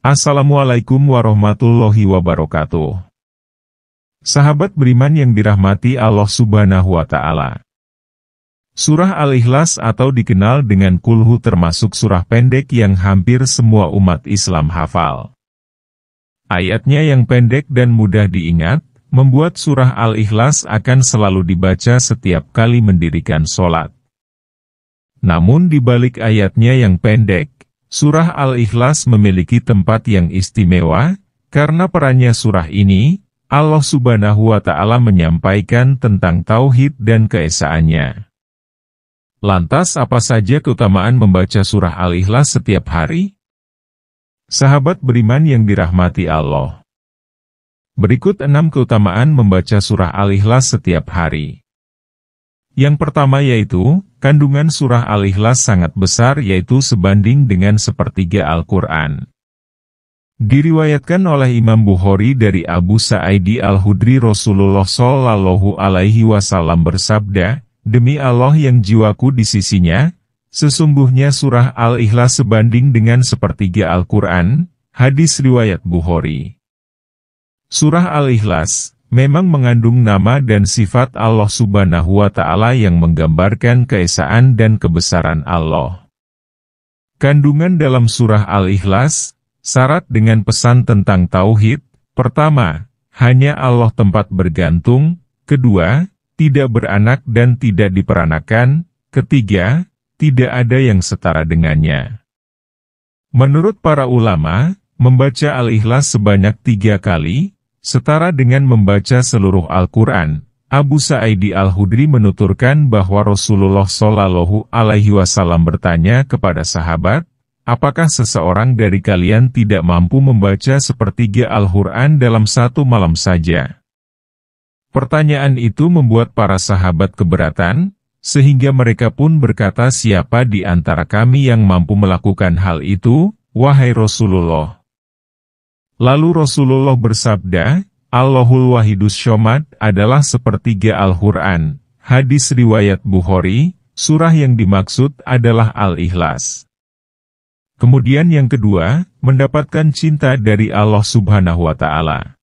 Assalamualaikum warahmatullahi wabarakatuh. Sahabat beriman yang dirahmati Allah Subhanahu wa Ta'ala. Surah Al-Ikhlas atau dikenal dengan Kulhu termasuk surah pendek yang hampir semua umat Islam hafal. Ayatnya yang pendek dan mudah diingat, membuat surah Al-Ikhlas akan selalu dibaca setiap kali mendirikan sholat. Namun di balik ayatnya yang pendek, surah Al-Ikhlas memiliki tempat yang istimewa, karena perannya surah ini, Allah Subhanahu wa Ta'ala menyampaikan tentang tauhid dan keesaannya. Lantas apa saja keutamaan membaca surah Al-Ikhlas setiap hari? Sahabat beriman yang dirahmati Allah. Berikut 6 keutamaan membaca surah Al-Ikhlas setiap hari. Yang pertama yaitu, kandungan surah Al-Ikhlas sangat besar yaitu sebanding dengan sepertiga Al-Quran. Diriwayatkan oleh Imam Bukhari dari Abu Sa'id Al-Khudri Rasulullah Shallallahu Alaihi Wasallam bersabda, "Demi Allah yang jiwaku di sisinya, sesungguhnya surah Al-Ikhlas sebanding dengan sepertiga Al-Quran." Hadis riwayat Bukhari. Surah Al-Ikhlas memang mengandung nama dan sifat Allah Subhanahu wa Ta'ala yang menggambarkan keesaan dan kebesaran Allah. Kandungan dalam surah Al-Ikhlas syarat dengan pesan tentang tauhid. Pertama, hanya Allah tempat bergantung. Kedua, tidak beranak dan tidak diperanakan. Ketiga, tidak ada yang setara dengannya. Menurut para ulama, membaca Al-Ikhlas sebanyak 3 kali, setara dengan membaca seluruh Al-Quran. Abu Sa'id Al-Khudri menuturkan bahwa Rasulullah Shallallahu Alaihi Wasallam bertanya kepada sahabat, apakah seseorang dari kalian tidak mampu membaca sepertiga Al-Quran dalam satu malam saja? Pertanyaan itu membuat para sahabat keberatan, sehingga mereka pun berkata, siapa di antara kami yang mampu melakukan hal itu, wahai Rasulullah? Lalu Rasulullah bersabda, Allahul Wahidus Shomad adalah sepertiga Al-Quran. Hadis riwayat Bukhari, surah yang dimaksud adalah Al-Ikhlas. Kemudian yang kedua, mendapatkan cinta dari Allah Subhanahu wa Ta'ala.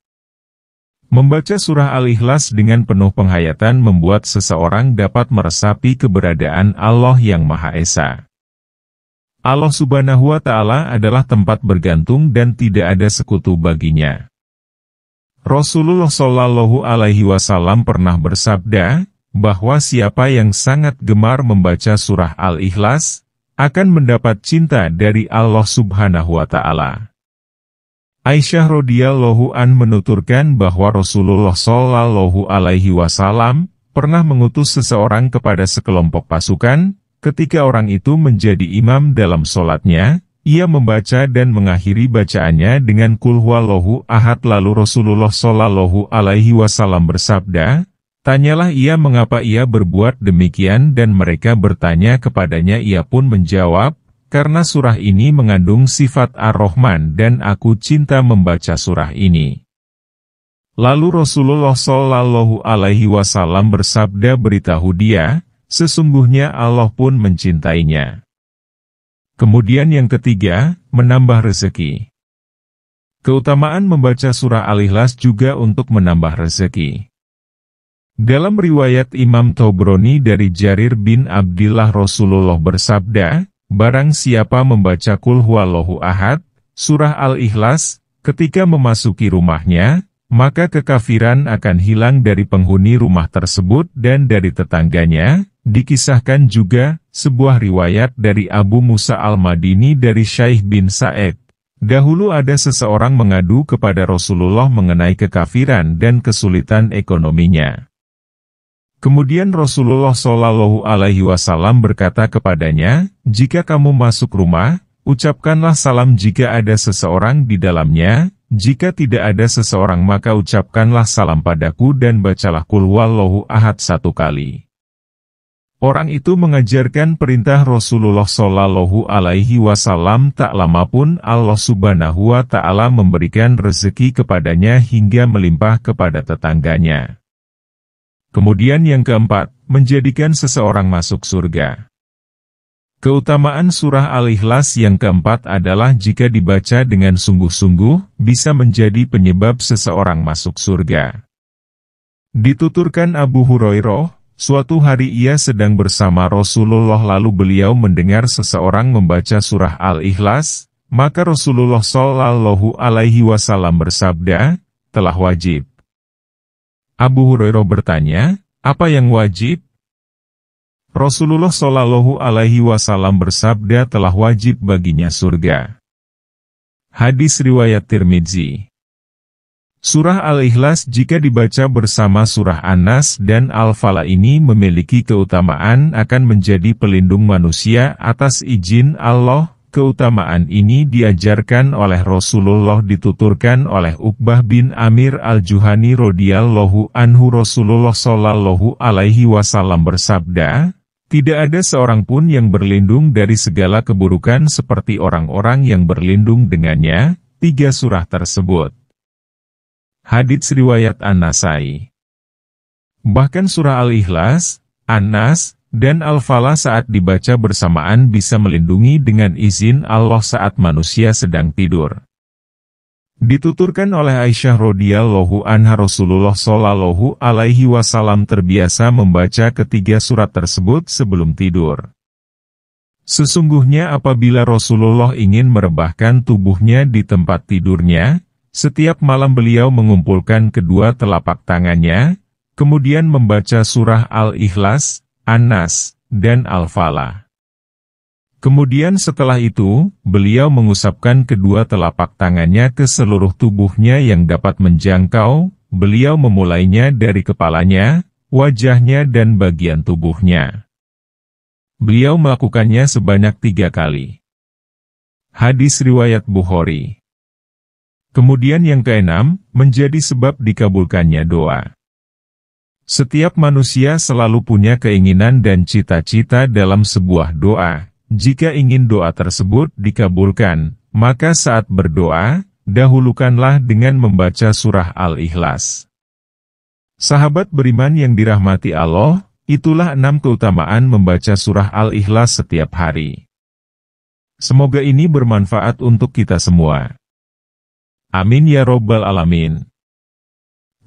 Membaca surah Al-Ikhlas dengan penuh penghayatan membuat seseorang dapat meresapi keberadaan Allah yang Maha Esa. Allah Subhanahu wa Ta'ala adalah tempat bergantung dan tidak ada sekutu baginya. Rasulullah Shallallahu Alaihi Wasallam pernah bersabda, bahwa siapa yang sangat gemar membaca surah Al-Ikhlas, akan mendapat cinta dari Allah Subhanahu wa Ta'ala. Aisyah radhiyallahu an menuturkan bahwa Rasulullah Shallallahu Alaihi Wasallam pernah mengutus seseorang kepada sekelompok pasukan. Ketika orang itu menjadi imam dalam sholatnya, ia membaca dan mengakhiri bacaannya dengan Qul huwallahu ahad. Lalu Rasulullah Shallallahu Alaihi Wasallam bersabda, tanyalah ia mengapa ia berbuat demikian dan mereka bertanya kepadanya, ia pun menjawab, karena surah ini mengandung sifat Ar-Rahman dan aku cinta membaca surah ini. Lalu Rasulullah Shallallahu Alaihi Wasallam bersabda, beritahu dia, sesungguhnya Allah pun mencintainya. Kemudian yang ketiga, menambah rezeki. Keutamaan membaca surah Al-Ikhlas juga untuk menambah rezeki. Dalam riwayat Imam Tabrani dari Jarir bin Abdillah Rasulullah bersabda, barang siapa membaca Qul huwallahu ahad, surah Al-Ikhlas, ketika memasuki rumahnya, maka kekafiran akan hilang dari penghuni rumah tersebut dan dari tetangganya. Dikisahkan juga, sebuah riwayat dari Abu Musa Al-Madini dari Syaikh bin Sa'id. Dahulu ada seseorang mengadu kepada Rasulullah mengenai kekafiran dan kesulitan ekonominya. Kemudian Rasulullah Shallallahu Alaihi Wasallam berkata kepadanya, jika kamu masuk rumah, ucapkanlah salam jika ada seseorang di dalamnya, jika tidak ada seseorang maka ucapkanlah salam padaku dan bacalah Qul huwallahu ahad 1 kali. Orang itu mengajarkan perintah Rasulullah Shallallahu Alaihi Wasallam. Tak lama pun Allah Subhanahu wa Ta'ala memberikan rezeki kepadanya hingga melimpah kepada tetangganya. Kemudian yang keempat, menjadikan seseorang masuk surga. Keutamaan surah Al-Ikhlas yang keempat adalah jika dibaca dengan sungguh-sungguh, bisa menjadi penyebab seseorang masuk surga. Dituturkan Abu Hurairah, suatu hari ia sedang bersama Rasulullah lalu beliau mendengar seseorang membaca surah Al-Ikhlas, maka Rasulullah Shallallahu Alaihi Wasallam bersabda, telah wajib. Abu Hurairah bertanya, apa yang wajib? Rasulullah Shallallahu Alaihi Wasallam bersabda telah wajib baginya surga. Hadis riwayat Tirmidzi. Surah Al-Ikhlas jika dibaca bersama surah An-Nas dan Al-Falaq ini memiliki keutamaan akan menjadi pelindung manusia atas izin Allah. Keutamaan ini diajarkan oleh Rasulullah dituturkan oleh Uqbah bin Amir Al-Juhani radhiyallahu anhu. Rasulullah Shallallahu Alaihi Wasallam bersabda, tidak ada seorang pun yang berlindung dari segala keburukan seperti orang-orang yang berlindung dengannya. 3 surah tersebut. Hadits riwayat An-Nasai. Bahkan surah Al-Ikhlas, An-Nas, dan Al-Falaq saat dibaca bersamaan bisa melindungi dengan izin Allah saat manusia sedang tidur. Dituturkan oleh Aisyah radhiyallahu anha Rasulullah Shallallahu Alaihi Wasallam terbiasa membaca ketiga surat tersebut sebelum tidur. Sesungguhnya apabila Rasulullah ingin merebahkan tubuhnya di tempat tidurnya, setiap malam beliau mengumpulkan kedua telapak tangannya, kemudian membaca surah Al-Ikhlas, An-Nas, dan Al-Falaq. Kemudian setelah itu, beliau mengusapkan kedua telapak tangannya ke seluruh tubuhnya yang dapat menjangkau, beliau memulainya dari kepalanya, wajahnya dan bagian tubuhnya. Beliau melakukannya sebanyak 3 kali. Hadis riwayat Bukhari. Kemudian yang keenam, menjadi sebab dikabulkannya doa. Setiap manusia selalu punya keinginan dan cita-cita dalam sebuah doa. Jika ingin doa tersebut dikabulkan, maka saat berdoa, dahulukanlah dengan membaca surah Al-Ikhlas. Sahabat beriman yang dirahmati Allah, itulah 6 keutamaan membaca surah Al-Ikhlas setiap hari. Semoga ini bermanfaat untuk kita semua. Amin ya Rabbal Alamin.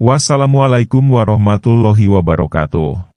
Wassalamualaikum warahmatullahi wabarakatuh.